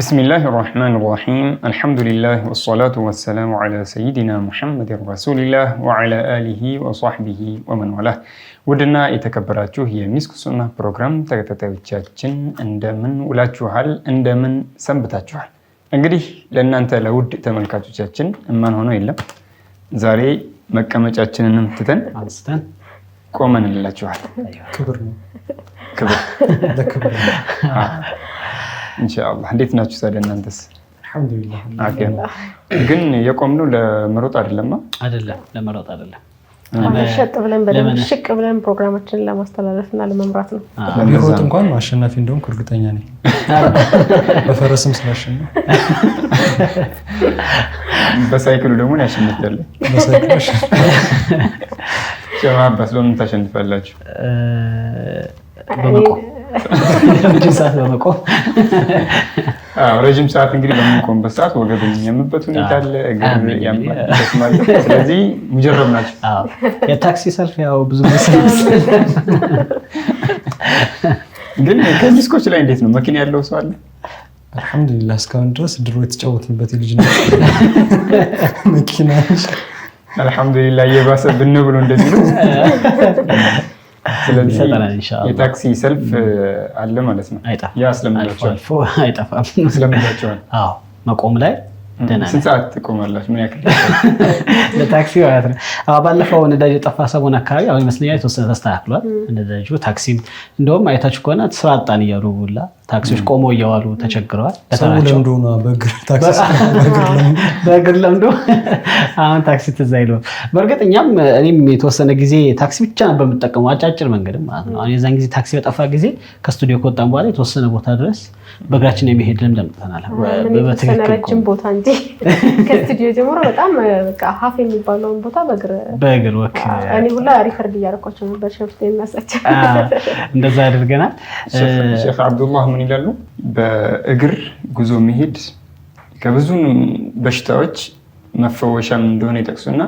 بسم الله الرحمن الرحيم الحمد لله والصلاة والسلام على سيدنا محمد رسول الله وعلى آله وصحبه ومن والاه ودنا يتكبراتشو هي مسك سنة بروجرام تكتتويتشاتشن عندمن ولاچوحال عندمن سنبتاچوحال እንግዲህ ለእናንተ ለውድ ተመልካቾቻችን እማን ሆኖ የለም ዛሬ መቀመጫችንንም ትተን አንስተን ቆመንላችኋል ክብር ነው ለክብር ኢንሻአላህ እንዴት ናችሁ ታዲያ እናንተስ አልহামዱሊላህ አገን ግን የቆምነው ለመሮጥ አይደለም ለመሮጥ አይደለም ሸጥ ብለን በደንብ ሽቅ ብለን ፕሮግራማችንን ለማስተላለፍና ለመምራት ነው ቢሮጥ እንኳን አሸናፊ እንደሆነ እርግጠኛ ነኝ በፈረስም ስላሸነፈ በሳይክሉ ደግሞ ያሸንፋል በሳይክሉ ጀማዓ ለምን ታሸንፋላችሁ በመቆም ረጅም ሰዓት በመቆም ረጅም ሰዓት እንግዲህ በመቆም በሰዓት ወገብ የሚያምበት ሁኔታ አለ እግር ያምበት ማለት ስለዚህ ሙጀረብ ናቸው የታክሲ ሰልፍ ያው ብዙ ግን ከዲስኮች ላይ እንዴት ነው መኪና ያለው ሰው አለ አልহামዱሊላህ እስካሁን ድረስ ድሮ የተጫወትንበት ልጅነት መኪና አልহামዱሊላህ የባሰ ብንብሎ እንደዚህ ነው ስለዚህ የታክሲ ሰልፍ አለ ማለት ነው ያ ስለምናቸው አይጠፋም ስለምናቸው አዎ መቆም ላይ ደህና ስንት ሰዓት ትቆማላችሁ ምን ያክል ለታክሲ ማለት ነው ባለፈው ነዳጅ የጠፋ ሰሞን አካባቢ አሁን ይመስለኛል የተወሰነ ተስተካክሏል ነዳጁ ታክሲም እንደውም አይታችሁ ከሆነ ስራ አጣን እያሉ ሁላ ታክሲዎች ቆሞ እያዋሉ ተቸግረዋል ለምዶ ነው በእግር ታክሲ በእግር ለምዶ አሁን ታክሲ ትዝ አይልም በእርግጥ እኔም የተወሰነ ጊዜ ታክሲ ብቻ ነበር የምጠቀመው አጫጭር መንገድም ማለት ነው አሁን የዛን ጊዜ ታክሲ በጠፋ ጊዜ ከስቱዲዮ ከወጣን በኋላ የተወሰነ ቦታ ድረስ በእግራችን የሚሄድ ልምድ አምጥተናል በትክክል ረጅም ቦታ እንጂ ከስቱዲዮ ጀምሮ በጣም በቃ ሀፍ የሚባለውን ቦታ በእግር ወክ እኔ ሁላ ሪከርድ እያደረኳቸው ነበር ሸፍት የሚያሳቸው እንደዛ አድርገናል ሼክ አብዱላህ ምን ይላሉ በእግር ጉዞ መሄድ ከብዙ በሽታዎች መፈወሻም እንደሆነ ይጠቅሱና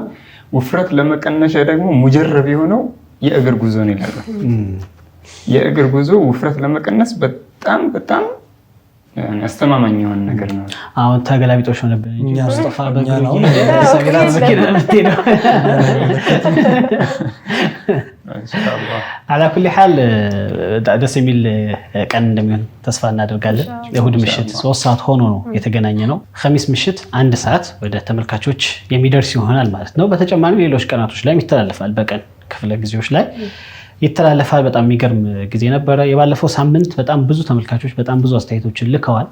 ውፍረት ለመቀነሻ ደግሞ ሙጀረብ የሆነው የእግር ጉዞ ነው ይላሉ የእግር ጉዞ ውፍረት ለመቀነስ በጣም አስተማማኝ የሆነ ነገር ነው አሁን ተገላቢጦሽ ሆነብን እንጂ ሙስጠፋ በእግር ሰግራ መኪና ነው ኢንሻአላህ على كل حال ደስ የሚል ቀን እንደሚሆን ተስፋ እናደርጋለን የእሁድ ምሽት 3 ሰዓት ሆኖ ነው የተገናኘ ነው ኸሚስ ምሽት 1 ሰዓት ወደ ተመልካቾች የሚደርስ ይሆናል ማለት ነው በተጨማሪ ሌሎች ቀናቶች ላይ ይተላለፋል በቀን ክፍለ ጊዜዎች ላይ ይተላለፋል በጣም የሚገርም ጊዜ ነበር የባለፈው ሳምንት በጣም ብዙ ተመልካቾች በጣም ብዙ አስተያየቶችን ልከዋል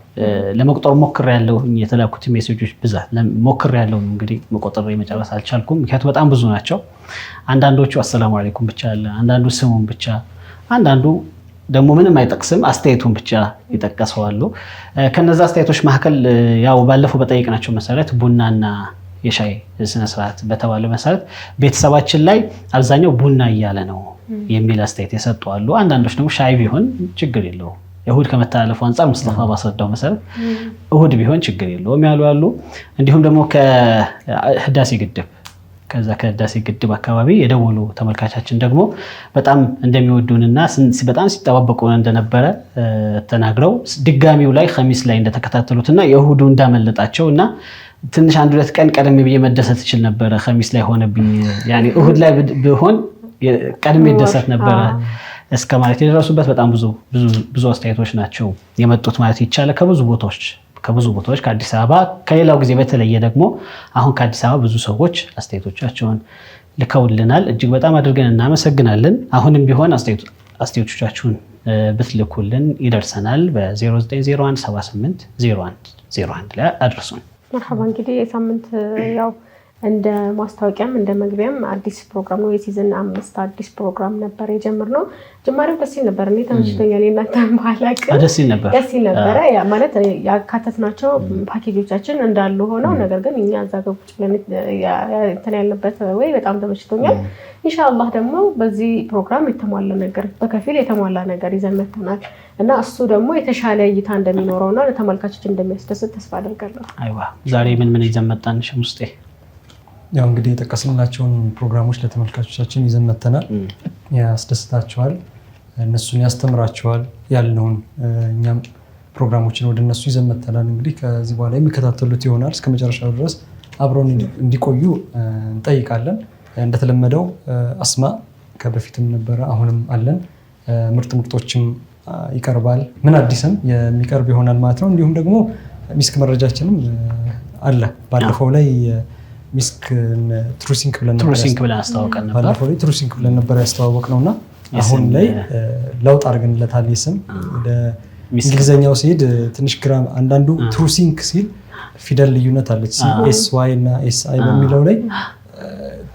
ለመቆጠር ሞክሬያለሁ የተላኩት ሜሴጆች ብዛት ሞክሬያለሁ እንግዲህ መቆጠር የመጨረስ አልቻልኩም ምክንያቱም በጣም ብዙ ናቸው አንዳንዶቹ አሰላሙ አለይኩም ብቻ አለ አንዳንዱ ስሙን ብቻ አንዳንዱ ደግሞ ምንም አይጠቅስም አስተያየቱን ብቻ ይጠቀሰዋሉ ከነዛ አስተያየቶች መካከል ያው ባለፈው በጠየቅናቸው መሰረት ቡናና የሻይ ስነ ስርዓት በተባለው መሰረት ቤተሰባችን ላይ አብዛኛው ቡና እያለ ነው የሚል አስተያየት የሰጡ አሉ አንዳንዶች ደግሞ ሻይ ቢሆን ችግር የለው እሁድ ከመተላለፉ አንፃር ሙስጠፋ ባስረዳው መሰረት እሁድ ቢሆን ችግር የለውም ያሉ አሉ እንዲሁም ደግሞ ከህዳሴ ግድብ አካባቢ የደወሉ ተመልካቻችን ደግሞ በጣም እንደሚወዱንና በጣም ሲጠባበቁ እንደነበረ ተናግረው ድጋሚው ላይ ኸሚስ ላይ እንደተከታተሉትና የእሁዱ እንዳመለጣቸውና ትንሽ 1-2 ቀን ቀደም ብዬ መደሰት ይችል ነበር ኸሚስ ላይ ሆነብኝ ያኒ እሁድ ላይ ቢሆን ቀድሜ ደሰት ነበር እስከ ማለት የደረሱበት በጣም ብዙ አስተያየቶች ናቸው የመጡት ማለት ይቻላል ከብዙ ቦታዎች ከአዲስ አበባ ከሌላው ጊዜ በተለየ ደግሞ አሁን ከአዲስ አበባ ብዙ ሰዎች አስተያየቶቻቸውን ልከውልናል እጅግ በጣም አድርገን እናመሰግናለን አሁንም ቢሆን አስተያየቶቻችሁን ብትልኩልን ይደርሰናል በ0901 78 0101 ላይ አድርሱን مرحبا እንግዲህ የሳምንት ያው እንደ ማስታወቂያም እንደ መግቢያም አዲስ ፕሮግራም ነው የሲዝን 5 አዲስ ፕሮግራም ነበር የጀመርነው ጀማሪው ደስ ይል ነበር እኔ ተመችቶኛል እናንተም ባላቅ ደስ ይል ነበር ያ ማለት ያካተትናቸው ፓኬጆቻችን እንዳሉ ሆነው ነገር ግን እኛ አዛገብኩት ብለን እንትን ያለበት ወይ በጣም ተመችቶኛል ኢንሻአላህ ደግሞ በዚህ ፕሮግራም የተሟላ ነገር በከፊል የተሟላ ነገር ይዘን መጥተናል እና እሱ ደግሞ የተሻለ እይታ እንደሚኖረውና ለተመልካቾች እንደሚያስደስት ተስፋ አደርጋለሁ አይዋ ዛሬ ምን ይዘን መጣን ሸምስጤ ያው እንግዲህ የተቀሰልናቸውን ፕሮግራሞች ለተመልካቾቻችን ይዘን መጥተናል ያስደስታቸዋል እነሱን ያስተምራቸዋል ያልነውን እኛም ፕሮግራሞችን ወደ እነሱ ይዘን መጥተናል። እንግዲህ ከዚህ በኋላ የሚከታተሉት ይሆናል። እስከ መጨረሻው ድረስ አብረውን እንዲቆዩ እንጠይቃለን። እንደተለመደው አስማ ከበፊትም ነበረ አሁንም አለን። ምርጥ ምርጦችም ይቀርባል። ምን አዲስም የሚቀርብ ይሆናል ማለት ነው። እንዲሁም ደግሞ ሚስክ መረጃችንም አለ። ባለፈው ላይ ሚስክ ትሩሲንክ ብለን አስተዋወቀን ነበር። ባለፈው ላይ ትሩሲንክ ብለን ነበር ያስተዋወቅነውና አሁን ላይ ለውጥ አድርገንለታል። የስም ወደ እንግሊዘኛው ሲሄድ ትንሽ ግራ አንዳንዱ ትሩሲንክ ሲል ፊደል ልዩነት አለች። ኤስ ዋይ እና ኤስ አይ በሚለው ላይ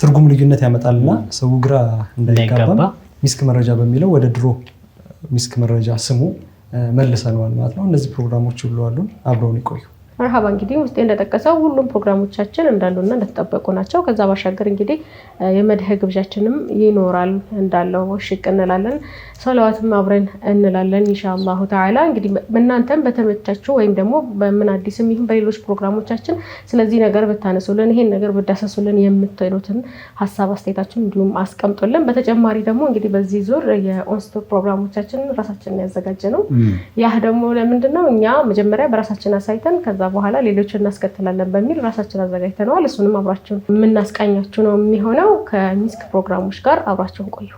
ትርጉም ልዩነት ያመጣልና ሰው ግራ እንዳይጋባ ሚስክ መረጃ በሚለው ወደ ድሮ ሚስክ መረጃ ስሙ መልሰነዋል ማለት ነው። እነዚህ ፕሮግራሞች ሁሉ አሉን። አብረውን ይቆዩ። መርሃባ እንግዲህ ውስጤ እንደጠቀሰው ሁሉም ፕሮግራሞቻችን እንዳሉና እንደተጠበቁ ናቸው። ከዛ ባሻገር እንግዲህ የመድህ ግብዣችንም ይኖራል እንዳለው ወሽቅ እንላለን። ሰላዋትም አብረን እንላለን ኢንሻአላሁ ተዓላ። እንግዲህ እናንተም በተመቻችሁ ወይም ደግሞ በምን አዲስም ይሁን በሌሎች ፕሮግራሞቻችን ስለዚህ ነገር ብታነሱልን ይሄን ነገር ብዳሰሱልን የምትሉትን ሐሳብ አስተያየታችሁን እንዲሁም አስቀምጡልን። በተጨማሪ ደግሞ እንግዲህ በዚህ ዙር የኦንስቶፕ ፕሮግራሞቻችን ራሳችንን ያዘጋጀነው ያ ደግሞ ለምንድነው እኛ መጀመሪያ በራሳችን አሳይተን ከዛ በኋላ ሌሎችን እናስከተላለን በሚል ራሳችን አዘጋጅተናል። እሱንም አብራችሁን የምናስቃኛችሁ ነው የሚሆነው። ከሚስክ ፕሮግራሞች ጋር አብራችሁን ቆዩ።